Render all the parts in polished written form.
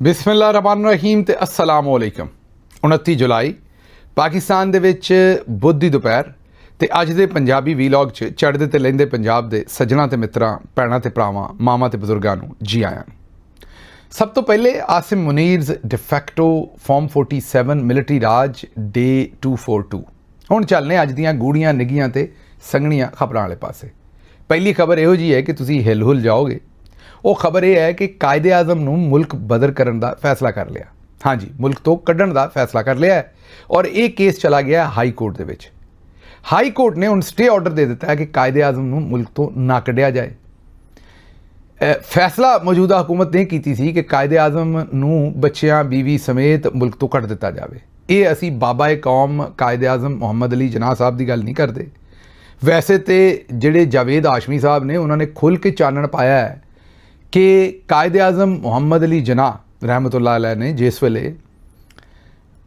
बिस्मिल्लाहिर्रहमानिर्रहीम ते अस्सलाम वालेकुम। 29 जुलाई पाकिस्तान दे विच बुध दी दोपहर ते अज दे पंजाबी वीलॉग च चढ़दे ते लहिंदे पंजाब दे सज्जणा ते मित्रां भैणां ते भरावां मावां ते बजुर्गां नूं जी आयां। सब तो पहले आसिम मुनीर्स डिफैक्टो फॉर्म 47 मिलिटरी राज डे 242। हुण चलने अज दीयां गूढ़ियां निगियां ते संघणियां खबरां वाले पासे। पहली खबर इहो जी है कि तुसीं हिल हुल जाओगे। वो खबर यह है कि कायदे आज़म नूं मुल्क बदर करन दा फैसला कर लिया। हाँ जी, मुल्क तो कड्ढण दा फैसला कर लिया है और ये केस चला गया हाई कोर्ट दे विच। हाई कोर्ट ने हुण स्टे ऑर्डर दे दिता है कि कायदे आज़म नूं मुल्क तो ना कढ़िया जाए। फैसला मौजूदा हुकूमत ने कीती सी कि कायदे आज़म नूं बच्चियां बीवी समेत मुल्क तो कढ़ दिता जाए। ये असी बाबा ए कौम कायदे आज़म मुहम्मद अली जिनाह साहब की गल नहीं करते। वैसे तो जिहड़े जावेद हाशमी साहब ने उन्होंने खुल के चानण पाया है कि कायदे आज़म मुहम्मद अली जिनाह रहमतुल्लाह अलैह ने जिस वेले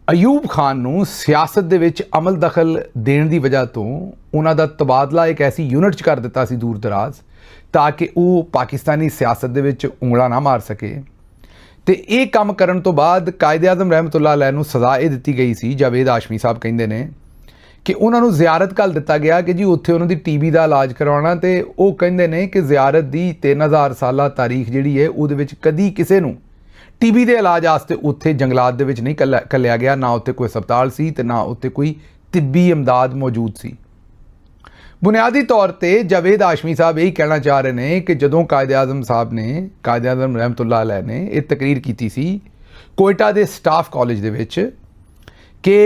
अयूब खान नूं सियासत दे विच अमल दखल देण दी वजह तो उन्हां दा तबादला एक ऐसी यूनिट च कर दिता सी दूर दराज ताकि वो पाकिस्तानी सियासत दे विच उंगला ना मार सके। तो ये काम करन तो बाद कायदे आज़म रहमतुल्लाह अलैह नूं सज़ा ये दित्ती गई सी। जावेद हाशमी साहब कहिंदे ने कि उन्होंने जियारत घल दिता गया कि जी उत्थे उन्होंने टीबी का इलाज करवाना। तो वो कहते हैं कि जियारत की 3000 साला तारीख जी है वो कदी किसी नूं टीबी के इलाज वास्ते उत्थे जंगलात दे विच नहीं कलिया गया, ना उत्थे कोई अस्पताल सी ते ना उत्थे कोई तिब्बी इमदाद मौजूद सी। बुनियादी तौर पर जावेद हाशमी साहब यही कहना चाह रहे हैं कि जदों कायदे आज़म साहब ने कायदे आज़म रहमतुल्लाह अलैह ने यह तकरीर की सी कोयटा के स्टाफ कॉलेज दे विच कि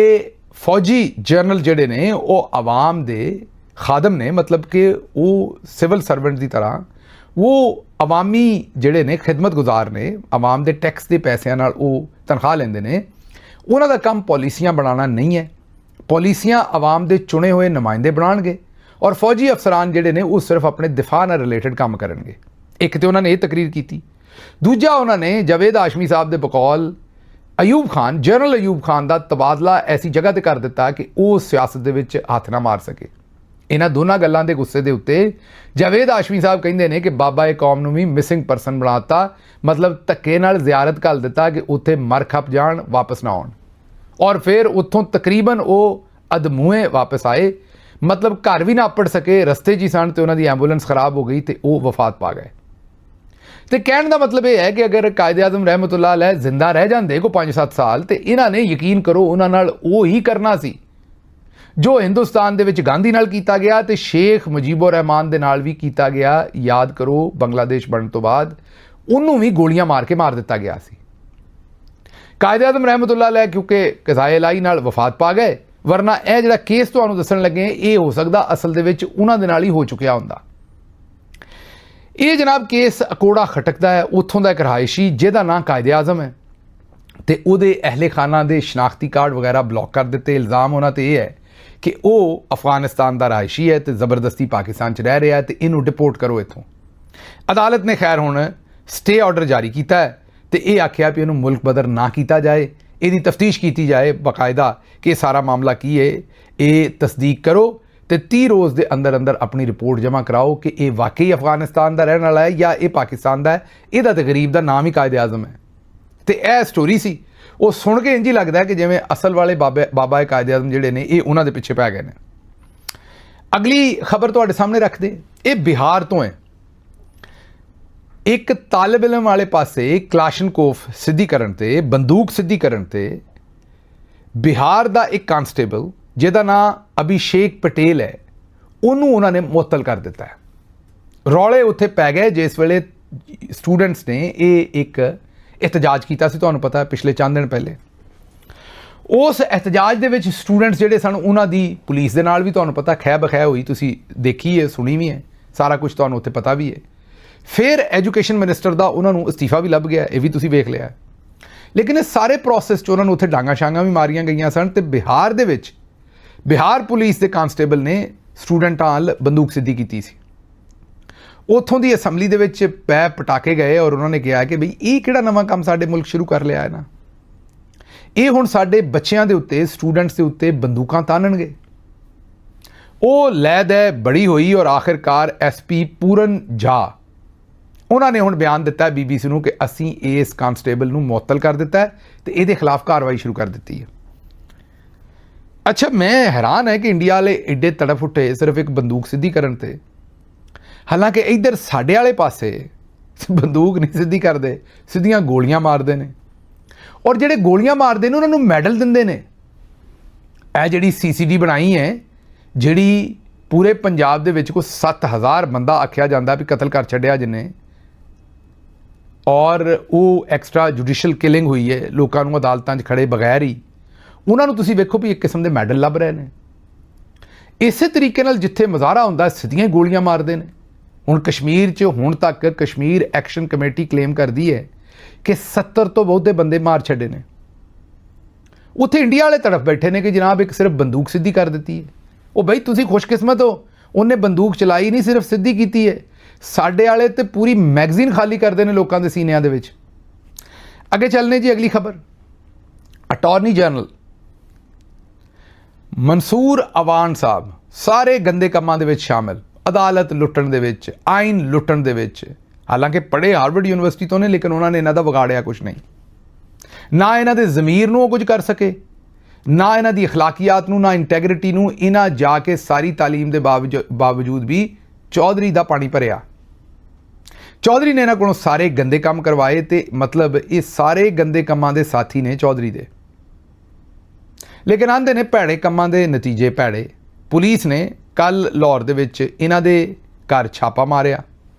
फौजी जनरल जिहड़े ने वो आवाम दे खादम ने, मतलब कि वो सिविल सर्वेंट की तरह वो अवामी जिहड़े ने खिदमत गुजार ने, आवाम दे टैक्स के पैसों नाल वो तनख्वाह लेंदे ने। उन्हां दा काम पॉलिसियां बनाना नहीं है। पॉलिसियां आवाम दे चुने हुए नुमाइंदे बनाणगे और फौजी अफसरान जिहड़े ने वो सिर्फ अपने दिफा नाल रिलेटेड काम करनगे। एक तो उन्होंने ये तकरीर की, दूजा उन्होंने जावेद हाशमी साहब दे बकौल अयूब खान, जनरल अयूब खान का तबादला ऐसी जगह पर कर दिता कि वो सियासत दे विच हथ ना मार सके। इन्हां दोनों गल्लां दे गुस्से दे उत्ते जावेद हाशमी साहब कहिंदे ने कि बाबा ए कौम नूं भी मिसिंग परसन बनाता, मतलब धक्के नाल जियारत घल दिता कि उत्थे मर खप जाण, वापस ना आउण। और फिर उत्थों तकरीबन वो अधमूए वापस आए, मतलब घर भी ना अपड़ सके, रस्ते च ही सन ते उन्हां दी एंबूलेंस खराब हो गई तो वो वफात पा गए। तो कहने का मतलब यह है कि अगर कायदे आज़म रहमतुल्लाह अलैह जिंदा रह जाते को 5-7 साल तो इन्होंने यकीन करो उन्होंने वो ही करना सी जो हिंदुस्तान दे विच गांधी नाल कीता गया तो शेख मुजीबुर रहमान दे नाल भी कीता गया। याद करो बांग्लादेश बनने तो बाद उन्होंने भी गोलियां मार के मार दिता गया सी। कायदे आज़म रहमतुल्लाह अलैह क्योंकि कज़ाए इलाही नाल वफात पा गए, वरना यह जिहड़ा केस तुहानूं दस्सण लगे ये हो सकदा असल दे विच उन्हां दे नाल ही हो चुकिया हुंदा। ये जनाब केस अकोड़ा खटकदा है उत्थों का एक रहायशी जिहदा नाम कायदे आज़म है तो उहदे अहले खाना के शनाख्ती कार्ड वगैरह ब्लॉक कर दिते। इल्ज़ाम उन्हां ते यह है कि वह अफगानिस्तान का रहायशी है तो जबरदस्ती पाकिस्तान च रह रहा है तो इनू डिपोर्ट करो इत्थों। अदालत ने खैर हुण स्टे ऑर्डर जारी किया है तो यह आख्या भी इनू मुल्क बदर ना किया जाए, इसकी तफ्तीश की जाए बाकायदा कि सारा मामला की है, ये तस्दीक करो तो 30 रोज़ के अंदर अंदर अपनी रिपोर्ट जमा कराओ कि यह वाकई अफगानिस्तान का रहने वाला है या ये पाकिस्तान का है। यदा तो गरीब का नाम ही कायदे आज़म है। तो यह स्टोरी सी वो सुन के इंज ही लगता है कि जिवें असल वाले बाबा कायदे आज़म जिहड़े ने ये उन्हां दे पिछे पै गए ने। अगली खबर तुहाडे सामने रख दे, ये बिहार तो है। एक तालिब इलम वाले पासे क्लाशनकोफ सिद्धी करन ते, बंदूक सिद्धी करन ते बिहार का एक कांस्टेबल जिहदा नाम अभिषेक पटेल है उन्होंने उन्होंने मुअत्तल कर दिता है। रौले उत्थे पै गए जिस वेले स्टूडेंट्स ने ये एक एहतजाज किया सी, तुहानूं पता है पिछले चंद दिन पहले। उस एहतजाज दे विच स्टूडेंट्स जिहड़े सन उन्हां दी पुलिस दे नाल भी तुहानूं पता खै बखै हुई, तुसीं देखी है, सुनी भी है, सारा कुछ तुहानूं उत्थे पता भी है। फिर एजुकेशन मिनिस्टर का उन्होंने इस्तीफा भी लभ गया, ये भी तुसीं वेख लिया। लेकिन इस सारे प्रोसैस च उन्होंने उत्थे डांगा शांगा भी मारियां गईयां सन ते बिहार दे विच बिहार पुलिस के कांस्टेबल ने स्टूडेंटां नाल बंदूक सिद्धी की सी। उत्थों की असैम्बली दे विच पै पटाके गए और उन्होंने कहा कि बई ये किहड़ा नवां काम साडे मुल्क शुरू कर लिया है ना, ये हुण साडे बच्चियां दे उत्ते स्टूडेंट्स दे उत्ते बंदूकां तानणगे। वो लैद है बड़ी हुई और आखिरकार SP पूरन झा ਉਹਨਾਂ ਨੇ ਹੁਣ ਬਿਆਨ ਦਿੱਤਾ ਹੈ BBC ਨੂੰ ਕਿ ਅਸੀਂ ਇਸ ਕਾਂਸਟੇਬਲ ਨੂੰ ਮੁਅੱਤਲ ਕਰ ਦਿੱਤਾ ਹੈ ਤੇ ਇਹਦੇ ਖਿਲਾਫ ਕਾਰਵਾਈ ਸ਼ੁਰੂ ਕਰ ਦਿੱਤੀ ਹੈ। ਅੱਛਾ, ਮੈਂ ਹੈਰਾਨ ਹੈ ਕਿ ਇੰਡੀਆ ਵਾਲੇ ਏਡੇ ਤੜਫ ਉੱਠੇ ਸਿਰਫ ਇੱਕ ਬੰਦੂਕ ਸਿੱਧੀ ਕਰਨ ਤੇ, ਹਾਲਾਂਕਿ ਇੱਧਰ ਸਾਡੇ ਵਾਲੇ ਪਾਸੇ ਬੰਦੂਕ ਨਹੀਂ ਸਿੱਧੀ ਕਰਦੇ, ਸਿੱਧੀਆਂ ਗੋਲੀਆਂ ਮਾਰਦੇ ਨੇ, ਔਰ ਜਿਹੜੇ ਗੋਲੀਆਂ ਮਾਰਦੇ ਨੇ ਉਹਨਾਂ ਨੂੰ ਮੈਡਲ ਦਿੰਦੇ ਨੇ। ਇਹ ਜਿਹੜੀ CCD ਬਣਾਈ ਹੈ, ਜਿਹੜੀ ਪੂਰੇ ਪੰਜਾਬ ਦੇ ਵਿੱਚ ਕੋਈ 7000 ਬੰਦਾ ਆਖਿਆ ਜਾਂਦਾ ਵੀ ਕਤਲ ਕਰ ਛੱਡਿਆ ਜਿੰਨੇ, ਔਰ ਉਹ ਐਕਸਟਰਾ ਜੁਡੀਸ਼ੀਅਲ ਕਿਲਿੰਗ ਹੋਈ ਹੈ ਲੋਕਾਂ ਨੂੰ ਅਦਾਲਤਾਂ 'ਚ ਖੜੇ ਬਗੈਰ ਹੀ, ਉਹਨਾਂ ਨੂੰ ਤੁਸੀਂ ਵੇਖੋ ਵੀ ਇੱਕ ਕਿਸਮ ਦੇ ਮੈਡਲ ਲੱਭ ਰਹੇ ਨੇ। ਇਸੇ ਤਰੀਕੇ ਨਾਲ ਜਿੱਥੇ ਮੁਜ਼ਾਹਰਾ ਹੁੰਦਾ ਸਿੱਧੀਆਂ ਗੋਲੀਆਂ ਮਾਰਦੇ ਨੇ। ਹੁਣ ਕਸ਼ਮੀਰ 'ਚ ਹੁਣ ਤੱਕ ਕਸ਼ਮੀਰ ਐਕਸ਼ਨ ਕਮੇਟੀ ਕਲੇਮ ਕਰਦੀ ਹੈ ਕਿ 70 ਤੋਂ ਬਹੁਤੇ ਬੰਦੇ ਮਾਰ ਛੱਡੇ ਨੇ। ਉੱਥੇ ਇੰਡੀਆ ਵਾਲੇ ਤਰਫ ਬੈਠੇ ਨੇ ਕਿ ਜਨਾਬ ਇੱਕ ਸਿਰਫ ਬੰਦੂਕ ਸਿੱਧੀ ਕਰ ਦਿੱਤੀ ਹੈ। ਉਹ ਬਈ ਤੁਸੀਂ ਖੁਸ਼ਕਿਸਮਤ ਹੋ, ਉਹਨੇ ਬੰਦੂਕ ਚਲਾਈ ਨਹੀਂ, ਸਿਰਫ ਸਿੱਧੀ ਕੀਤੀ ਹੈ। ਸਾਡੇ ਵਾਲੇ ਤੇ ਪੂਰੀ ਮੈਗਜ਼ੀਨ ਖਾਲੀ ਕਰਦੇ ਨੇ ਲੋਕਾਂ ਦੇ ਸੀਨਿਆਂ ਦੇ ਵਿੱਚ। ਅੱਗੇ ਚੱਲਨੇ ਜੀ ਅਗਲੀ ਖਬਰ। ਅਟਾਰਨੀ ਜਨਰਲ ਮਨਸੂਰ ਅਵਾਨ ਸਾਹਿਬ ਸਾਰੇ ਗੰਦੇ ਕੰਮਾਂ ਦੇ ਵਿੱਚ ਸ਼ਾਮਿਲ, ਅਦਾਲਤ ਲੁੱਟਣ ਦੇ ਵਿੱਚ, ਆਈਨ ਲੁੱਟਣ ਦੇ ਵਿੱਚ। ਹਾਲਾਂਕਿ ਪੜ੍ਹੇ ਹਾਰਵਰਡ ਯੂਨੀਵਰਸਿਟੀ ਤੋਂ ਨੇ, ਲੇਕਿਨ ਉਹਨਾਂ ਨੇ ਇਹਨਾਂ ਦਾ ਵਿਗਾੜਿਆ ਕੁਛ ਨਹੀਂ। ਨਾ ਇਹਨਾਂ ਦੇ ਜ਼ਮੀਰ ਨੂੰ ਉਹ ਕੁਝ ਕਰ ਸਕੇ, ਨਾ ਇਹਨਾਂ ਦੀ ਅਖਲਾਕੀਆਤ ਨੂੰ, ਨਾ ਇੰਟੈਗਰਿਟੀ ਨੂੰ। ਇਹਨਾਂ ਜਾ ਕੇ ਸਾਰੀ ਤਾਲੀਮ ਦੇ ਬਾਵਜੂਦ ਵੀ ਚੌਧਰੀ ਦਾ ਪਾਣੀ ਭਰਿਆ। ਚੌਧਰੀ ਨੇ ਇਹਨਾਂ ਕੋਲੋਂ ਸਾਰੇ ਗੰਦੇ ਕੰਮ ਕਰਵਾਏ ਤੇ ਮਤਲਬ ਇਹ ਸਾਰੇ ਗੰਦੇ ਕੰਮਾਂ ਦੇ ਸਾਥੀ ਨੇ ਚੌਧਰੀ ਦੇ। ਲੇਕਿਨ ਆਂਦੇ ਨੇ ਭੈੜੇ ਕੰਮਾਂ ਦੇ ਨਤੀਜੇ ਭੈੜੇ। ਪੁਲਿਸ ਨੇ ਕੱਲ ਲਾਹੌਰ ਦੇ ਵਿੱਚ ਇਹਨਾਂ ਦੇ ਘਰ ਛਾਪਾ ਮਾਰਿਆ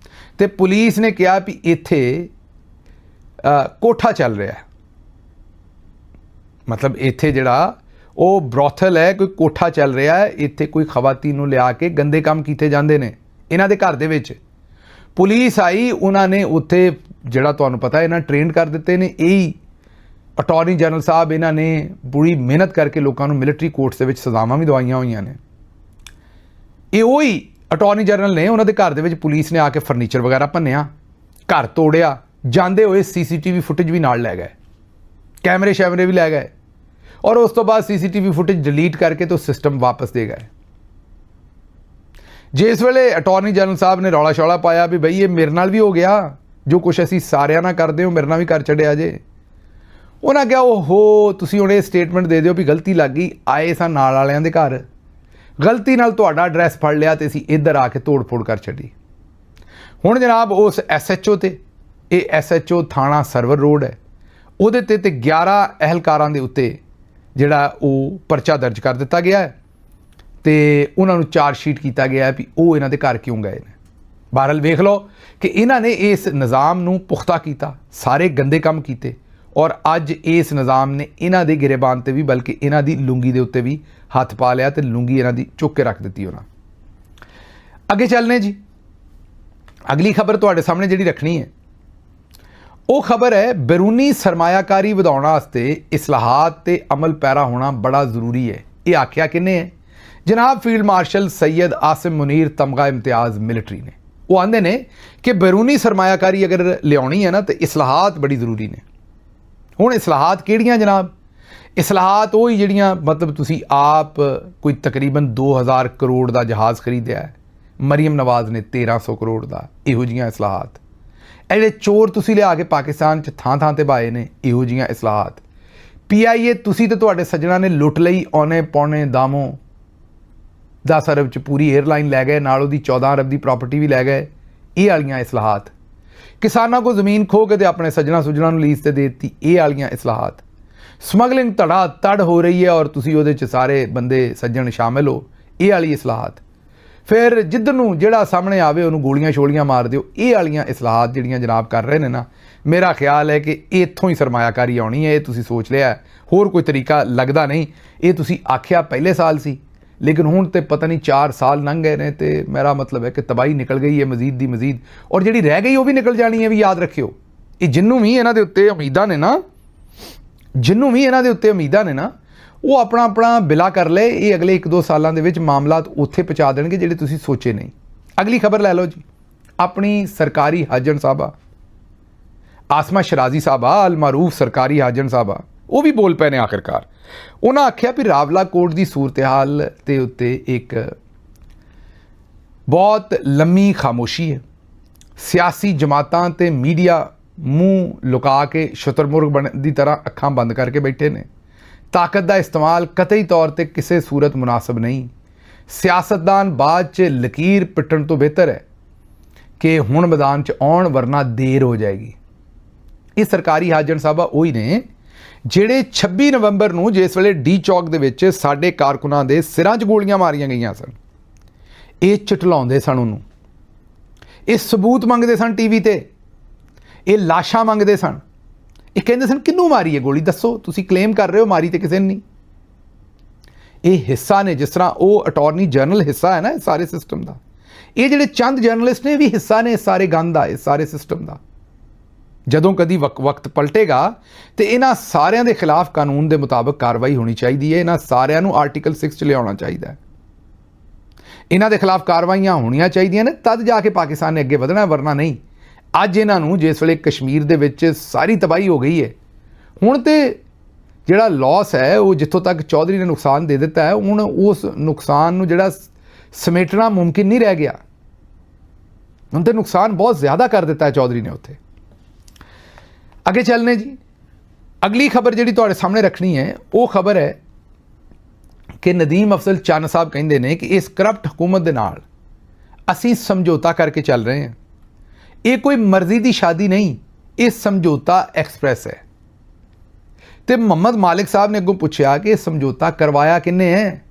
ਤੇ ਪੁਲਿਸ ਨੇ ਕਿਹਾ ਵੀ ਇੱਥੇ ਕੋਠਾ ਚੱਲ ਰਿਹਾ, ਮਤਲਬ ਇੱਥੇ ਜਿਹੜਾ ਉਹ ਬਰੋਥਲ ਹੈ, ਕੋਈ ਕੋਠਾ ਚੱਲ ਰਿਹਾ ਹੈ, ਇੱਥੇ ਕੋਈ ਖਵਾਤੀਨ ਨੂੰ ਲਿਆ ਕੇ ਗੰਦੇ ਕੰਮ ਕੀਤੇ ਜਾਂਦੇ ਨੇ ਇਹਨਾਂ ਦੇ ਘਰ ਦੇ ਵਿੱਚ। ਪੁਲਿਸ ਆਈ, ਉਹਨਾਂ ਨੇ ਉੱਥੇ ਜਿਹੜਾ ਤੁਹਾਨੂੰ ਪਤਾ ਇਹਨਾਂ ਟ੍ਰੇਨਡ ਕਰ ਦਿੱਤੇ ਨੇ। ਇਹੀ ਅਟਾਰਨੀ ਜਨਰਲ ਸਾਹਿਬ ਇਹਨਾਂ ਨੇ ਬੜੀ ਮਿਹਨਤ ਕਰਕੇ ਲੋਕਾਂ ਨੂੰ ਮਿਲਟਰੀ ਕੋਰਟਸ ਦੇ ਵਿੱਚ ਸਜ਼ਾਵਾਂ ਵੀ ਦਵਾਈਆਂ ਹੋਈਆਂ ਨੇ। ਇਹ ਉਹੀ ਅਟਾਰਨੀ ਜਨਰਲ ਨੇ, ਉਹਨਾਂ ਦੇ ਘਰ ਦੇ ਵਿੱਚ ਪੁਲਿਸ ਨੇ ਆ ਕੇ ਫਰਨੀਚਰ ਵਗੈਰਾ ਭੰਨਿਆ, ਘਰ ਤੋੜਿਆ, ਜਾਂਦੇ ਹੋਏ CCTV ਫੁਟੇਜ ਵੀ ਨਾਲ ਲੈ ਗਏ, ਕੈਮਰੇ ਸ਼ੈਮਰੇ ਵੀ ਲੈ ਗਏ, ਔਰ ਉਸ ਤੋਂ ਬਾਅਦ CCTV ਫੁਟੇਜ ਡਿਲੀਟ ਕਰਕੇ ਤੋਂ ਸਿਸਟਮ ਵਾਪਸ ਦੇ ਗਏ। ਜਿਸ ਵੇਲੇ ਅਟਾਰਨੀ ਜਨਰਲ ਸਾਹਿਬ ਨੇ ਰੌਲਾ ਸ਼ੌਲਾ ਪਾਇਆ ਵੀ ਬਈ ਇਹ ਮੇਰੇ ਨਾਲ ਵੀ ਹੋ ਗਿਆ, ਜੋ ਕੁਛ ਅਸੀਂ ਸਾਰਿਆਂ ਨਾਲ ਕਰਦੇ ਹੋ ਮੇਰੇ ਨਾਲ ਵੀ ਕਰ ਛੱਡਿਆ ਜੇ, ਉਹਨਾਂ ਕਿਹਾ ਓਹੋ ਤੁਸੀਂ ਹੁਣ ਇਹ ਸਟੇਟਮੈਂਟ ਦੇ ਦਿਓ ਵੀ ਗਲਤੀ ਲੱਗ ਗਈ, ਆਏ ਸਾਂ ਨਾਲ ਵਾਲਿਆਂ ਦੇ ਘਰ, ਗਲਤੀ ਨਾਲ ਤੁਹਾਡਾ ਐਡਰੈਸ ਫੜ ਲਿਆ ਤੇ ਅਸੀਂ ਇੱਧਰ ਆ ਕੇ ਤੋੜ ਫੋੜ ਕਰ ਛੱਡੀ। ਹੁਣ ਜਨਾਬ ਉਸ SHO ਤੇ, ਇਹ SHO ਥਾਣਾ ਸਰਵਰ ਰੋਡ ਹੈ, ਉਹਦੇ ਤੇ 11 ਅਹਿਲਕਾਰਾਂ ਦੇ ਉੱਤੇ ਜਿਹੜਾ ਉਹ ਪਰਚਾ ਦਰਜ ਕਰ ਦਿੱਤਾ ਗਿਆ ਹੈ ਤੇ ਉਹਨਾਂ ਨੂੰ ਚਾਰਜ ਸ਼ੀਟ ਕੀਤਾ ਗਿਆ ਹੈ ਵੀ ਉਹ ਇਹਨਾਂ ਦੇ ਘਰ ਕਿਉਂ ਗਏ ਨੇ। ਬਹਰਹਾਲ ਵੇਖ ਲਓ ਕਿ ਇਹਨਾਂ ਨੇ ਇਸ ਨਿਜ਼ਾਮ ਨੂੰ ਪੁਖਤਾ ਕੀਤਾ, ਸਾਰੇ ਗੰਦੇ ਕੰਮ ਕੀਤੇ, ਔਰ ਅੱਜ ਇਸ ਨਿਜ਼ਾਮ ਨੇ ਇਹਨਾਂ ਦੇ ਗਿਰੇਬਾਨ ਤੇ ਵੀ, ਬਲਕਿ ਇਹਨਾਂ ਦੀ ਲੁੰਗੀ ਦੇ ਉੱਤੇ ਵੀ ਹੱਥ ਪਾ ਲਿਆ ਤੇ ਲੁੰਗੀ ਇਹਨਾਂ ਦੀ ਚੁੱਕ ਕੇ ਰੱਖ ਦਿੱਤੀ ਉਹਨਾਂ। ਅੱਗੇ ਚੱਲਨੇ ਜੀ। ਅਗਲੀ ਖਬਰ ਤੁਹਾਡੇ ਸਾਹਮਣੇ ਜਿਹੜੀ ਰੱਖਣੀ ਹੈ ਉਹ ਖਬਰ ਹੈ ਬੈਰੂਨੀ ਸਰਮਾਇਆਕਾਰੀ ਵਧਾਉਣ ਵਾਸਤੇ ਇਸਲਾਹਾਤ ਤੇ ਅਮਲ ਪੈਰਾ ਹੋਣਾ ਬੜਾ ਜ਼ਰੂਰੀ ਹੈ। ਇਹ ਆਖਿਆ ਕਿੰਨੇ ਹੈ? ਜਨਾਬ ਫੀਲਡ ਮਾਰਸ਼ਲ ਸੈयद ਆਸਿਮ ਮੁਨੀਰ ਤਮਗਾ ਇਮਤਿਆਜ਼ ਮਿਲਟਰੀ ਨੇ। ਉਹ ਆਂਦੇ ਨੇ ਕਿ ਬੈਰੂਨੀ ਸਰਮਾਇਆਕਾਰੀ ਅਗਰ ਲਿਆਉਣੀ ਹੈ ਨਾ ਤੇ ਇਸਲਾਹਾਤ ਬੜੀ ਜ਼ਰੂਰੀ ਨੇ। ਹੁਣ ਇਸਲਾਹਾਤ ਕਿਹੜੀਆਂ ਜਨਾਬ? ਇਸਲਾਹਾਤ ਉਹ ਹੀ ਜਿਹੜੀਆਂ ਮਤਲਬ ਤੁਸੀਂ ਆਪ ਕੋਈ ਤਕਰੀਬਨ 2000 ਕਰੋੜ ਦਾ ਜਹਾਜ਼ ਖਰੀਦਿਆ ਹੈ, ਮਰੀਮ ਨਵਾਜ਼ ਨੇ 1300 ਕਰੋੜ ਦਾ, ਇਹੋ ਜਿਹੀਆਂ ਇਸਲਾਹਾਤ। ਇਹ ਜਿਹੜੇ ਚੋਰ ਤੁਸੀਂ ਲਿਆ ਕੇ ਪਾਕਿਸਤਾਨ 'ਚ ਥਾਂ ਥਾਂ ਤੇ ਪਾਏ ਨੇ, ਇਹੋ ਜਿਹੀਆਂ ਇਸਲਾਹਾਤ। PIA ਤੁਸੀਂ ਤੇ ਤੁਹਾਡੇ ਸੱਜਣਾ ਨੇ ਲੁੱਟ ਲਈ, ਔਨੇ ਪੌਣੇ ਦਾਮੋਂ 10 ਅਰਬ 'ਚ ਪੂਰੀ 에ਅਰਲਾਈਨ ਲੈ ਗਏ, ਨਾਲ ਉਹਦੀ 14 ਅਰਬ ਦੀ ਪ੍ਰਾਪਰਟੀ ਵੀ ਲੈ ਗਏ। ਇਹ ਵਾਲੀਆਂ ਇਸਲਾਹਾਤ। ਕਿਸਾਨਾਂ ਕੋਲ ਜ਼ਮੀਨ ਖੋਹ ਕੇ ਤੇ ਆਪਣੇ ਸੱਜਣਾ ਸੁਜਣਾ ਨੂੰ ਲੀਜ਼ ਤੇ ਦੇ ਦਿੱਤੀ, ਇਹ ਵਾਲੀਆਂ ਇਸਲਾਹਾਤ। ਸਮਗਲਿੰਗ ਧੜਾ ਧੜ ਹੋ ਰਹੀ ਹੈ ਔਰ ਤੁਸੀਂ ਉਹਦੇ 'ਚ ਸਾਰੇ ਬੰਦੇ ਸੱਜਣ ਸ਼ਾਮਿਲ ਹੋ, ਇਹ ਵਾਲੀ ਇਸਲਾਹਾਤ। ਫਿਰ ਜਿੱਧਰ ਨੂੰ ਜਿਹੜਾ ਸਾਹਮਣੇ ਆਵੇ ਉਹਨੂੰ ਗੋਲੀਆਂ ਛੋਲੀਆਂ ਮਾਰ ਦਿਓ, ਇਹ ਵਾਲੀਆਂ ਇਸਲਾਹਾਤ ਜਿਹੜੀਆਂ ਜਨਾਬ ਕਰ ਰਹੇ ਨੇ ਨਾ, ਮੇਰਾ ਖਿਆਲ ਹੈ ਕਿ ਇੱਥੋਂ ਹੀ ਸਰਮਾਇਆਕਾਰੀ ਆਉਣੀ ਹੈ। ਇਹ ਤੁਸੀਂ ਸੋਚ ਲਿਆ, ਹੋਰ ਕੋਈ ਤਰੀਕਾ ਲੱਗਦਾ ਨਹੀਂ। ਇਹ ਤੁਸੀਂ ਆਖਿਆ ਪਹਿਲੇ ਸਾਲ ਸੀ, ਲੇਕਿਨ ਹੁਣ ਤੇ ਪਤਾ ਨਹੀਂ 4 ਸਾਲ ਲੰਘ ਗਏ ਨੇ ਤੇ ਮੇਰਾ ਮਤਲਬ ਹੈ ਕਿ ਤਬਾਹੀ ਨਿਕਲ ਗਈ ਹੈ ਮਜ਼ੀਦ ਦੀ ਮਜ਼ੀਦ, ਔਰ ਜਿਹੜੀ ਰਹਿ ਗਈ ਉਹ ਵੀ ਨਿਕਲ ਜਾਣੀ ਹੈ। ਵੀ ਯਾਦ ਰੱਖਿਓ, ਇਹ ਜਿੰਨੂੰ ਵੀ ਇਹਨਾਂ ਦੇ ਉੱਤੇ ਉਮੀਦਾਂ ਨੇ ਨਾ, ਉਹ ਆਪਣਾ ਆਪਣਾ ਬਿਲਾ ਕਰ ਲਏ। ਇਹ ਅਗਲੇ 1-2 ਸਾਲਾਂ ਦੇ ਵਿੱਚ ਮਾਮਲਾਤ ਉੱਥੇ ਪਹੁੰਚਾ ਦੇਣਗੇ ਜਿਹੜੇ ਤੁਸੀਂ ਸੋਚੇ ਨਹੀਂ। ਅਗਲੀ ਖਬਰ ਲੈ ਲਓ ਜੀ। ਆਪਣੀ ਸਰਕਾਰੀ ਹਾਜਨ ਸਾਹਿਬਾ ਆਸਮਾ ਸ਼ਰਾਜ਼ੀ ਸਾਹਿਬਾ, ਅਲ ਮਾਰੂਫ ਸਰਕਾਰੀ ਹਾਜਨ ਸਾਹਿਬਾ, ਉਹ ਵੀ ਬੋਲ ਪਏ ਨੇ ਆਖਿਰਕਾਰ। ਉਹਨਾਂ ਆਖਿਆ ਵੀ ਰਾਵਲਾ ਕੋਟ ਦੀ ਸੂਰਤ ਹਾਲ ਦੇ ਉੱਤੇ ਇੱਕ ਬਹੁਤ ਲੰਮੀ ਖਾਮੋਸ਼ੀ ਹੈ। ਸਿਆਸੀ ਜਮਾਤਾਂ ਤੇ ਮੀਡੀਆ ਮੂੰਹ ਲੁਕਾ ਕੇ ਸ਼ਤਰਮੁਰਗ ਬਣ ਦੀ ਤਰ੍ਹਾਂ ਅੱਖਾਂ ਬੰਦ ਕਰਕੇ ਬੈਠੇ ਨੇ। ਤਾਕਤ ਦਾ ਇਸਤੇਮਾਲ ਕਤਈ ਤੌਰ ਤੇ ਕਿਸੇ ਸੂਰਤ ਮੁਨਾਸਬ ਨਹੀਂ। ਸਿਆਸਤਦਾਨ ਬਾਅਦ 'ਚ ਲਕੀਰ ਪਿੱਟਣ ਤੋਂ ਬਿਹਤਰ ਹੈ ਕਿ ਹੁਣ ਮੈਦਾਨ 'ਚ ਆਉਣ, ਵਰਨਾ ਦੇਰ ਹੋ ਜਾਏਗੀ। ਇਹ ਸਰਕਾਰੀ ਹਾਜ਼ਰ ਸਾਹਿਬਾ ਉਹੀ ਨੇ ਜਿਹੜੇ 26 ਨਵੰਬਰ ਨੂੰ ਜਿਸ ਵੇਲੇ ਡੀ ਚੌਕ ਦੇ ਵਿੱਚ ਸਾਡੇ ਕਾਰਕੁਨਾਂ ਦੇ ਸਿਰਾਂ 'ਚ ਗੋਲੀਆਂ ਮਾਰੀਆਂ ਗਈਆਂ ਸਨ, ਇਹ ਝੁਠਲਾਉਂਦੇ ਸਨ ਉਹਨੂੰ, ਇਹ ਸਬੂਤ ਮੰਗਦੇ ਸਨ ਟੀਵੀ ਤੇ, ਇਹ ਲਾਸ਼ਾਂ ਮੰਗਦੇ ਸਨ, ਇਹ ਕਹਿੰਦੇ ਸਨ ਕਿਹਨੂੰ ਮਾਰੀ ਹੈ ਗੋਲੀ, ਦੱਸੋ, ਤੁਸੀਂ ਕਲੇਮ ਕਰ ਰਹੇ ਹੋ ਮਾਰੀ ਤੇ ਕਿਸੇ ਨੇ ਨਹੀਂ। ਇਹ ਹਿੱਸਾ ਨੇ, ਜਿਸ ਤਰ੍ਹਾਂ ਉਹ ਅਟਾਰਨੀ ਜਨਰਲ ਹਿੱਸਾ ਹੈ ਨਾ ਇਸ ਸਾਰੇ ਸਿਸਟਮ ਦਾ, ਇਹ ਜਿਹੜੇ ਚੰਦ ਜਰਨਲਿਸਟ ਨੇ ਵੀ ਹਿੱਸਾ ਨੇ ਇਸ ਸਾਰੇ ਗੰਦ ਦਾ, ਇਸ ਸਾਰੇ ਸਿਸਟਮ ਦਾ। ਜਦੋਂ ਕਦੀ ਵਕਤ ਪਲਟੇਗਾ ਤੇ ਇਹਨਾਂ ਸਾਰਿਆਂ ਦੇ ਖਿਲਾਫ ਕਾਨੂੰਨ ਦੇ ਮੁਤਾਬਕ ਕਾਰਵਾਈ ਹੋਣੀ ਚਾਹੀਦੀ ਹੈ। ਇਹਨਾਂ ਸਾਰਿਆਂ ਨੂੰ ਆਰਟੀਕਲ 6 'ਚ ਲਿਆਉਣਾ ਚਾਹੀਦਾ ਹੈ। ਇਹਨਾਂ ਦੇ ਖਿਲਾਫ ਕਾਰਵਾਈਆਂ ਹੋਣੀਆਂ ਚਾਹੀਦੀਆਂ ਨੇ, ਤਦ ਜਾ ਕੇ ਪਾਕਿਸਤਾਨ ਨੇ ਅੱਗੇ ਵਧਣਾ, ਵਰਨਾ ਨਹੀਂ। ਅੱਜ ਇਹਨਾਂ ਨੂੰ ਜਿਸ ਵੇਲੇ ਕਸ਼ਮੀਰ ਦੇ ਵਿੱਚ ਸਾਰੀ ਤਬਾਹੀ ਹੋ ਗਈ ਹੈ, ਹੁਣ ਤੇ ਜਿਹੜਾ ਲਾਸ ਹੈ ਉਹ ਜਿੱਥੋਂ ਤੱਕ ਚੌਧਰੀ ਨੇ ਨੁਕਸਾਨ ਦੇ ਦਿੱਤਾ ਹੈ, ਹੁਣ ਉਸ ਨੁਕਸਾਨ ਨੂੰ ਜਿਹੜਾ ਸਮੇਟਣਾ ਮੁਮਕਿਨ ਨਹੀਂ ਰਹਿ ਗਿਆ। ਹੁਣ ਤੇ ਨੁਕਸਾਨ ਬਹੁਤ ਜ਼ਿਆਦਾ ਕਰ ਦਿੱਤਾ ਹੈ ਚੌਧਰੀ ਨੇ ਉੱਥੇ। ਅੱਗੇ ਚੱਲਨੇ ਜੀ, ਅਗਲੀ ਖਬਰ ਜਿਹੜੀ ਤੁਹਾਡੇ ਸਾਹਮਣੇ ਰੱਖਣੀ ਹੈ ਉਹ ਖਬਰ ਹੈ ਕਿ ਨਦੀਮ ਅਫਜ਼ਲ ਚੰਨ ਸਾਹਿਬ ਕਹਿੰਦੇ ਨੇ ਕਿ ਇਸ ਕਰਪਟ ਹਕੂਮਤ ਦੇ ਨਾਲ ਅਸੀਂ ਸਮਝੌਤਾ ਕਰਕੇ ਚੱਲ ਰਹੇ ਹਾਂ। ਇਹ ਕੋਈ ਮਰਜ਼ੀ ਦੀ ਸ਼ਾਦੀ ਨਹੀਂ, ਇਹ ਸਮਝੌਤਾ ਐਕਸਪ੍ਰੈਸ ਹੈ। ਤੇ ਮੁਹੰਮਦ ਮਾਲਿਕ ਸਾਹਿਬ ਨੇ ਅੱਗੋਂ ਪੁੱਛਿਆ ਕਿ ਇਹ ਸਮਝੌਤਾ ਕਰਵਾਇਆ ਕਿੰਨੇ ਹੈ,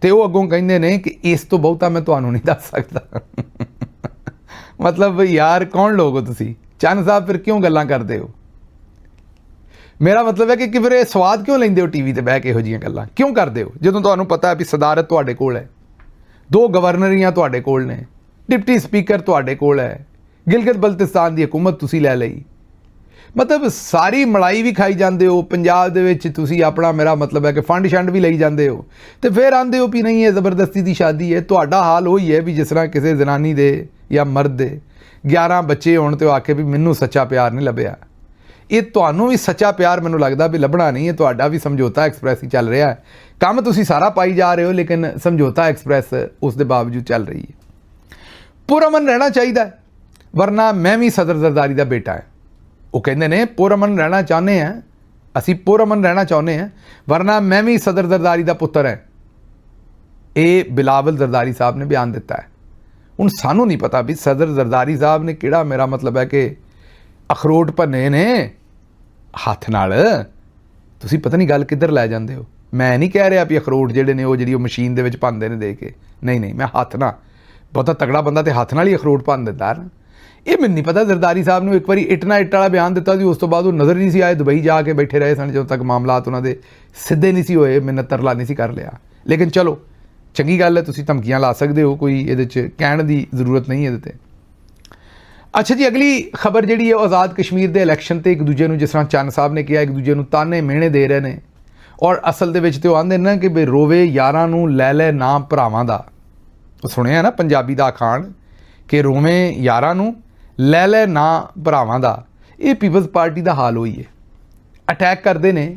ਤੇ ਉਹ ਅੱਗੋਂ ਕਹਿੰਦੇ ਨੇ ਕਿ ਇਸ ਤੋਂ ਬਹੁਤਾ ਮੈਂ ਤੁਹਾਨੂੰ ਨਹੀਂ ਦੱਸ ਸਕਦਾ। ਮਤਲਬ ਯਾਰ ਕੌਣ ਲੋਕ ਹੋ ਤੁਸੀਂ ਚੰਨ ਸਾਹਿਬ, ਫਿਰ ਕਿਉਂ ਗੱਲਾਂ ਕਰਦੇ ਹੋ? ਮੇਰਾ ਮਤਲਬ ਹੈ ਕਿ ਫਿਰ ਇਹ ਸਵਾਦ ਕਿਉਂ ਲੈਂਦੇ ਹੋ ਟੀਵੀ ਤੇ ਬਹਿ ਕੇ ਇਹੋ ਜਿਹੀਆਂ ਗੱਲਾਂ ਕਿਉਂ ਕਰਦੇ ਹੋ, ਜਦੋਂ ਤੁਹਾਨੂੰ ਪਤਾ ਹੈ ਵੀ ਸਦਾਰਤ ਤੁਹਾਡੇ ਕੋਲ ਹੈ, 2 ਗਵਰਨਰੀਆਂ ਤੁਹਾਡੇ ਕੋਲ ਨੇ, ਡਿਪਟੀ ਸਪੀਕਰ ਤੁਹਾਡੇ ਕੋਲ ਹੈ, ਗਿਲਗਿਤ ਬਲਤਿਸਤਾਨ ਦੀ ਹਕੂਮਤ ਤੁਸੀਂ ਲੈ ਲਈ, ਮਤਲਬ ਸਾਰੀ ਮਲਾਈ ਵੀ ਖਾਈ ਜਾਂਦੇ ਹੋ ਪੰਜਾਬ ਦੇ ਵਿੱਚ ਤੁਸੀਂ ਆਪਣਾ, ਮੇਰਾ ਮਤਲਬ ਹੈ ਕਿ ਫੰਡ ਛੰਡ ਵੀ ਲਈ ਜਾਂਦੇ ਹੋ, ਤੇ ਫਿਰ ਆਂਦੇ ਹੋ ਵੀ ਨਹੀਂ ਇਹ ਜ਼ਬਰਦਸਤੀ ਦੀ ਸ਼ਾਦੀ ਹੈ। ਤੁਹਾਡਾ ਹਾਲ ਉਹੀ ਹੈ ਵੀ ਜਿਸ ਤਰ੍ਹਾਂ ਕਿਸੇ ਜ਼ਨਾਨੀ ਦੇ ਜਾਂ ਮਰਦ ਦੇ 11 ਬੱਚੇ ਹੋਣ ਤੇ ਉਹ ਆਖੇ ਵੀ ਮੈਨੂੰ ਸੱਚਾ ਪਿਆਰ ਨਹੀਂ ਲੱਭਿਆ। ਇਹ ਤੁਹਾਨੂੰ ਵੀ ਸੱਚਾ ਪਿਆਰ ਮੈਨੂੰ ਲੱਗਦਾ ਵੀ ਲੱਭਣਾ ਨਹੀਂ ਹੈ, ਤੁਹਾਡਾ ਵੀ ਸਮਝੌਤਾ ਐਕਸਪ੍ਰੈਸ ਹੀ ਚੱਲ ਰਿਹਾ ਹੈ। ਕੰਮ ਤੁਸੀਂ ਸਾਰਾ ਪਾਈ ਜਾ ਰਹੇ ਹੋ, ਲੇਕਿਨ ਸਮਝੌਤਾ ਐਕਸਪ੍ਰੈਸ ਉਸ ਦੇ ਬਾਵਜੂਦ ਚੱਲ ਰਹੀ ਹੈ। ਪੁਰਅਮਨ ਰਹਿਣਾ ਚਾਹੀਦਾ, ਵਰਨਾ ਮੈਂ ਵੀ ਸਦਰ ਜ਼ਰਦਾਰੀ ਦਾ ਬੇਟਾ ਹੈ। ਉਹ ਕਹਿੰਦੇ ਨੇ ਪੁਰਅਮਨ ਰਹਿਣਾ ਚਾਹੁੰਦੇ ਹਾਂ, ਅਸੀਂ ਪੁਰਅਮਨ ਰਹਿਣਾ ਚਾਹੁੰਦੇ ਹਾਂ, ਵਰਨਾ ਮੈਂ ਵੀ ਸਦਰ ਜ਼ਰਦਾਰੀ ਦਾ ਪੁੱਤਰ ਹੈ। ਇਹ ਬਿਲਾਵਲ ਜ਼ਰਦਾਰੀ ਸਾਹਿਬ ਨੇ ਬਿਆਨ ਦਿੱਤਾ ਹੈ। ਹੁਣ ਸਾਨੂੰ ਨਹੀਂ ਪਤਾ ਵੀ ਸਦਰ ਜ਼ਰਦਾਰੀ ਸਾਹਿਬ ਨੇ ਕਿਹੜਾ, ਮੇਰਾ ਮਤਲਬ ਹੈ ਕਿ ਅਖਰੋਟ ਭੰਨੇ ਨੇ ਹੱਥ ਨਾਲ। ਤੁਸੀਂ ਪਤਾ ਨਹੀਂ ਗੱਲ ਕਿੱਧਰ ਲੈ ਜਾਂਦੇ ਹੋ। ਮੈਂ ਨਹੀਂ ਕਹਿ ਰਿਹਾ ਵੀ ਅਖਰੋਟ ਜਿਹੜੇ ਨੇ ਉਹ ਜਿਹੜੀ ਉਹ ਮਸ਼ੀਨ ਦੇ ਵਿੱਚ ਭੰਨਦੇ ਨੇ ਦੇ ਕੇ, ਨਹੀਂ, ਮੈਂ ਹੱਥ ਨਾਲ, ਬਹੁਤਾ ਤਗੜਾ ਬੰਦਾ ਤੇ ਹੱਥ ਨਾਲ ਹੀ ਅਖਰੋਟ ਭੰਨ ਦਿੰਦਾ ਨਾ। ਇਹ ਮੈਨੂੰ ਨਹੀਂ ਪਤਾ। ਜ਼ਰਦਾਰੀ ਸਾਹਿਬ ਨੂੰ ਇੱਕ ਵਾਰੀ ਇੱਟ ਵਾਲਾ ਬਿਆਨ ਦਿੱਤਾ ਸੀ, ਉਸ ਤੋਂ ਬਾਅਦ ਉਹ ਨਜ਼ਰ ਨਹੀਂ ਸੀ ਆਏ, ਦੁਬਈ ਜਾ ਕੇ ਬੈਠੇ ਰਹੇ ਸਨ ਜਦੋਂ ਤੱਕ ਮਾਮਲਾਤ ਉਹਨਾਂ ਦੇ ਸਿੱਧੇ ਨਹੀਂ ਸੀ ਹੋਏ, ਮਿੰਨਤ ਤਰਲਾ ਨਹੀਂ ਸੀ ਕਰ ਲਿਆ। ਲੇਕਿਨ ਚਲੋ ਚੰਗੀ ਗੱਲ ਹੈ, ਤੁਸੀਂ ਧਮਕੀਆਂ ਲਾ ਸਕਦੇ ਹੋ, ਕੋਈ ਇਹਦੇ 'ਚ ਕਹਿਣ ਦੀ ਜ਼ਰੂਰਤ ਨਹੀਂ ਇਹਦੇ 'ਤੇ। ਅੱਛਾ ਜੀ, ਅਗਲੀ ਖਬਰ ਜਿਹੜੀ ਹੈ ਉਹ ਆਜ਼ਾਦ ਕਸ਼ਮੀਰ ਦੇ ਇਲੈਕਸ਼ਨ ਤੇ ਇੱਕ ਦੂਜੇ ਨੂੰ, ਜਿਸ ਤਰ੍ਹਾਂ ਚੰਨ ਸਾਹਿਬ ਨੇ ਕਿਹਾ, ਇੱਕ ਦੂਜੇ ਨੂੰ ਤਾਨੇ ਮਿਹਣੇ ਦੇ ਰਹੇ ਨੇ, ਔਰ ਅਸਲ ਦੇ ਵਿੱਚ ਤੇ ਉਹ ਆਂਦੇ ਨੇ ਕਿ ਬਈ ਰੋਵੇ ਯਾਰਾਂ ਨੂੰ ਲੈ ਨਾਮ ਭਰਾਵਾਂ ਦਾ। ਉਹ ਸੁਣਿਆ ਨਾ ਪੰਜਾਬੀ ਦਾ ਅਖਾਣ ਕਿ ਰੋਵੇਂ ਯਾਰਾਂ ਨੂੰ ਲੈ ਨਾਮ ਭਰਾਵਾਂ ਦਾ। ਇਹ ਪੀਪਲਜ਼ ਪਾਰਟੀ ਦਾ ਹਾਲ ਹੋਈ ਹੈ। ਅਟੈਕ ਕਰਦੇ ਨੇ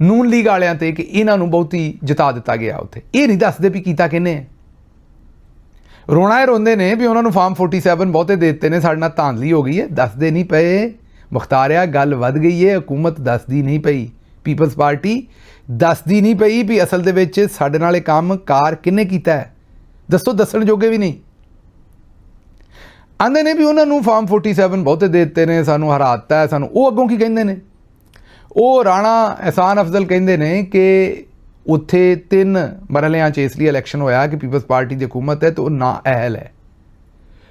ਨੂਨ ਲੀਗ ਵਾਲਿਆਂ ਤੇ ਕਿ ਇਹਨਾਂ ਨੂੰ ਬਹੁਤੀ ਜਿਤਾ ਦਿੱਤਾ ਗਿਆ ਉੱਥੇ, ਇਹ ਨਹੀਂ ਦੱਸਦੇ ਵੀ ਕੀਤਾ ਕਿਹਨੇ ਹੈ। ਰੋਣਾ ਇਹ ਰੋਂਦੇ ਨੇ ਵੀ ਉਹਨਾਂ ਨੂੰ ਫਾਰਮ 47 ਬਹੁਤੇ ਦੇ ਦਿੱਤੇ ਨੇ, ਸਾਡੇ ਨਾਲ ਧਾਂਦਲੀ ਹੋ ਗਈ ਹੈ, ਦੱਸਦੇ ਨਹੀਂ ਪਏ। ਮੁਖਤਾਰਿਆ ਗੱਲ ਵੱਧ ਗਈ ਹੈ, ਹਕੂਮਤ ਦੱਸਦੀ ਨਹੀਂ ਪਈ, ਪੀਪਲਜ਼ ਪਾਰਟੀ ਦੱਸਦੀ ਨਹੀਂ ਪਈ ਵੀ ਅਸਲ ਦੇ ਵਿੱਚ ਸਾਡੇ ਨਾਲ ਇਹ ਕੰਮ ਕਾਰ ਕਿਹਨੇ ਕੀਤਾ ਹੈ। ਦੱਸੋ, ਦੱਸਣ ਜੋਗੇ ਵੀ ਨਹੀਂ। ਆਂਦੇ ਨੇ ਵੀ ਉਹਨਾਂ ਨੂੰ ਫਾਰਮ 47 ਬਹੁਤੇ ਦੇ ਦਿੱਤੇ ਨੇ, ਸਾਨੂੰ ਹਰਾ ਦਿੱਤਾ ਹੈ ਸਾਨੂੰ। ਉਹ ਅੱਗੋਂ ਕੀ ਕਹਿੰਦੇ ਨੇ? ਉਹ ਰਾਣਾ ਅਹਿਸਾਨ ਅਫਜ਼ਲ ਕਹਿੰਦੇ ਨੇ ਕਿ ਉੱਥੇ 3 ਮਰਹਲਿਆਂ 'ਚ ਇਸ ਲਈ ਇਲੈਕਸ਼ਨ ਹੋਇਆ ਕਿ ਪੀਪਲਜ਼ ਪਾਰਟੀ ਦੀ ਹਕੂਮਤ ਹੈ ਤੇ ਉਹ ਨਾ ਅਹਿਲ ਹੈ।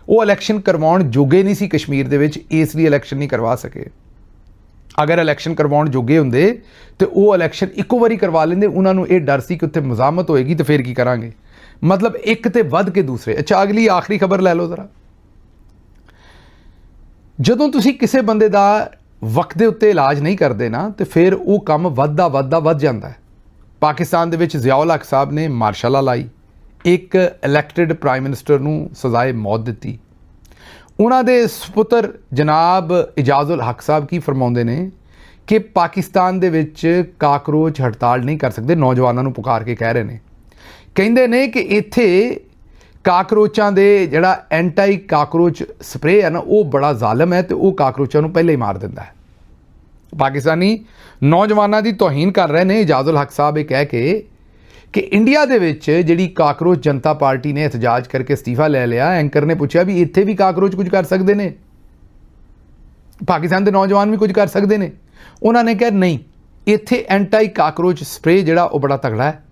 ਉਹ ਇਲੈਕਸ਼ਨ ਕਰਵਾਉਣ ਜੋਗੇ ਨਹੀਂ ਸੀ ਕਸ਼ਮੀਰ ਦੇ ਵਿੱਚ, ਇਸ ਲਈ ਇਲੈਕਸ਼ਨ ਨਹੀਂ ਕਰਵਾ ਸਕੇ। ਅਗਰ ਇਲੈਕਸ਼ਨ ਕਰਵਾਉਣ ਜੋਗੇ ਹੁੰਦੇ ਤੇ ਉਹ ਇਲੈਕਸ਼ਨ ਇੱਕੋ ਵਾਰੀ ਕਰਵਾ ਲੈਂਦੇ। ਉਹਨਾਂ ਨੂੰ ਇਹ ਡਰ ਸੀ ਕਿ ਉੱਥੇ ਮਜ਼ਾਮਤ ਹੋਏਗੀ ਤੇ ਫਿਰ ਕੀ ਕਰਾਂਗੇ, ਮਤਲਬ ਇੱਕ ਤੇ ਵੱਧ ਕੇ ਦੂਸਰੇ। ਅੱਛਾ, ਅਗਲੀ ਆਖਰੀ ਖਬਰ ਲੈ ਲਓ ਜ਼ਰਾ। ਜਦੋਂ ਤੁਸੀਂ ਕਿਸੇ ਬੰਦੇ ਦਾ ਵਕਤ ਦੇ ਉੱਤੇ ਇਲਾਜ ਨਹੀਂ ਕਰਦੇ ਨਾ, ਤੇ ਫਿਰ ਉਹ ਕੰਮ ਵੱਧ ਜਾਂਦਾ ਹੈ। ਪਾਕਿਸਤਾਨ ਦੇ ਵਿੱਚ ਜ਼ਿਆਉਲ ਹਕ ਸਾਹਿਬ ਨੇ ਮਾਰਸ਼ਲ ਲਾਅ ਲਾਈ, ਇੱਕ ਇਲੈਕਟਿਡ ਪ੍ਰਾਈਮ ਮਿਨਿਸਟਰ ਨੂੰ ਸਜ਼ਾਏ ਮੌਤ ਦਿੱਤੀ। ਉਹਨਾਂ ਦੇ ਸੁਪੁੱਤਰ ਜਨਾਬ ਇਜਾਜ਼ੁਲ ਹਕ ਸਾਹਿਬ ਕੀ ਫਰਮਾਉਂਦੇ ਨੇ ਕਿ ਪਾਕਿਸਤਾਨ ਦੇ ਵਿੱਚ ਕਾਕਰੋਚ ਹੜਤਾਲ ਨਹੀਂ ਕਰ ਸਕਦੇ, ਨੌਜਵਾਨਾਂ ਨੂੰ ਪੁਕਾਰ ਕੇ ਕਹਿ ਰਹੇ ਨੇ। ਕਹਿੰਦੇ ਨੇ ਕਿ ਇੱਥੇ ਕਾਕਰੋਚਾਂ ਦੇ ਜਿਹੜਾ ਐਂਟੀ ਕਾਕਰੋਚ ਸਪਰੇਅ ਹੈ ਨਾ, ਉਹ ਬੜਾ ਜ਼ਾਲਮ ਹੈ ਤੇ ਉਹ ਕਾਕਰੋਚਾਂ ਨੂੰ ਪਹਿਲਾਂ ਹੀ ਮਾਰ ਦਿੰਦਾ ਹੈ। ਪਾਕਿਸਤਾਨੀ ਨੌਜਵਾਨਾਂ ਦੀ ਤੋਹੀਨ ਕਰ ਰਹੇ ਨੇ ਇਜਾਜ਼ੁਲ ਹਕ ਸਾਹਿਬ ਇਹ ਕਹਿ ਕੇ ਕਿ ਇੰਡੀਆ ਦੇ ਵਿੱਚ ਜਿਹੜੀ ਕਾਕਰੋਚ ਜਨਤਾ ਪਾਰਟੀ ਨੇ ਇhtਜਾਜ ਕਰਕੇ ਅਸਤੀਫਾ ਲੈ ਲਿਆ। ਐਂਕਰ ਨੇ ਪੁੱਛਿਆ ਵੀ ਇੱਥੇ ਵੀ ਕਾਕਰੋਚ ਕੁਝ ਕਰ ਸਕਦੇ ਨੇ, ਪਾਕਿਸਤਾਨ ਦੇ ਨੌਜਵਾਨ ਵੀ ਕੁਝ ਕਰ ਸਕਦੇ ਨੇ? ਉਹਨਾਂ ਨੇ ਕਿਹਾ ਨਹੀਂ, ਇੱਥੇ ਐਂਟੀ ਕਾਕਰੋਚ ਸਪਰੇਅ ਜਿਹੜਾ ਉਹ ਬੜਾ ਤਗੜਾ ਹੈ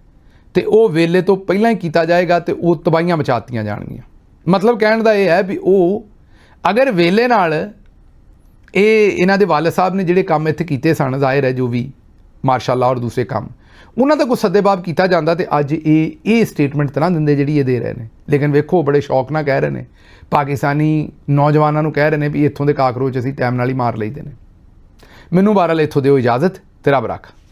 ਤੇ ਉਹ ਵੇਲੇ ਤੋਂ ਪਹਿਲਾਂ ਹੀ ਕੀਤਾ ਜਾਏਗਾ ਤੇ ਉਹ ਤਬਾਹੀਆਂ ਮਚਾਤੀਆਂ ਜਾਣਗੀਆਂ। ਮਤਲਬ ਕਹਿਣ ਦਾ ਇਹ ਹੈ ਵੀ ਉਹ ਅਗਰ ਵੇਲੇ ਨਾਲ ਇਹਨਾਂ ਦੇ ਵਾਲਦ ਸਾਹਿਬ ਨੇ ਜਿਹੜੇ ਕੰਮ ਇੱਥੇ ਕੀਤੇ ਸਨ, ਜ਼ਾਹਿਰ ਹੈ ਜੋ ਵੀ ਮਾਰਸ਼ਲ ਔਰ ਦੂਸਰੇ ਕੰਮ, ਉਹਨਾਂ ਦਾ ਕੋਈ ਸੱਦੇਬਾਬ ਕੀਤਾ ਜਾਂਦਾ ਤੇ ਅੱਜ ਇਹ ਸਟੇਟਮੈਂਟ ਤਾਂ ਨਾ ਦਿੰਦੇ ਜਿਹੜੀ ਇਹ ਦੇ ਰਹੇ ਨੇ। ਲੇਕਿਨ ਵੇਖੋ ਬੜੇ ਸ਼ੌਕ ਨਾਲ ਕਹਿ ਰਹੇ ਨੇ, ਪਾਕਿਸਤਾਨੀ ਨੌਜਵਾਨਾਂ ਨੂੰ ਕਹਿ ਰਹੇ ਨੇ ਵੀ ਇੱਥੋਂ ਦੇ ਕਾਕਰੋਚ ਅਸੀਂ ਟਾਈਮ ਨਾਲ ਹੀ ਮਾਰ ਲਈਦੇ ਨੇ। ਮੈਨੂੰ ਬਹਰਹਾਲ ਇੱਥੋਂ ਦਿਓ ਇਜਾਜ਼ਤ ਤੇ ਰੱਬ ਰੱਖ।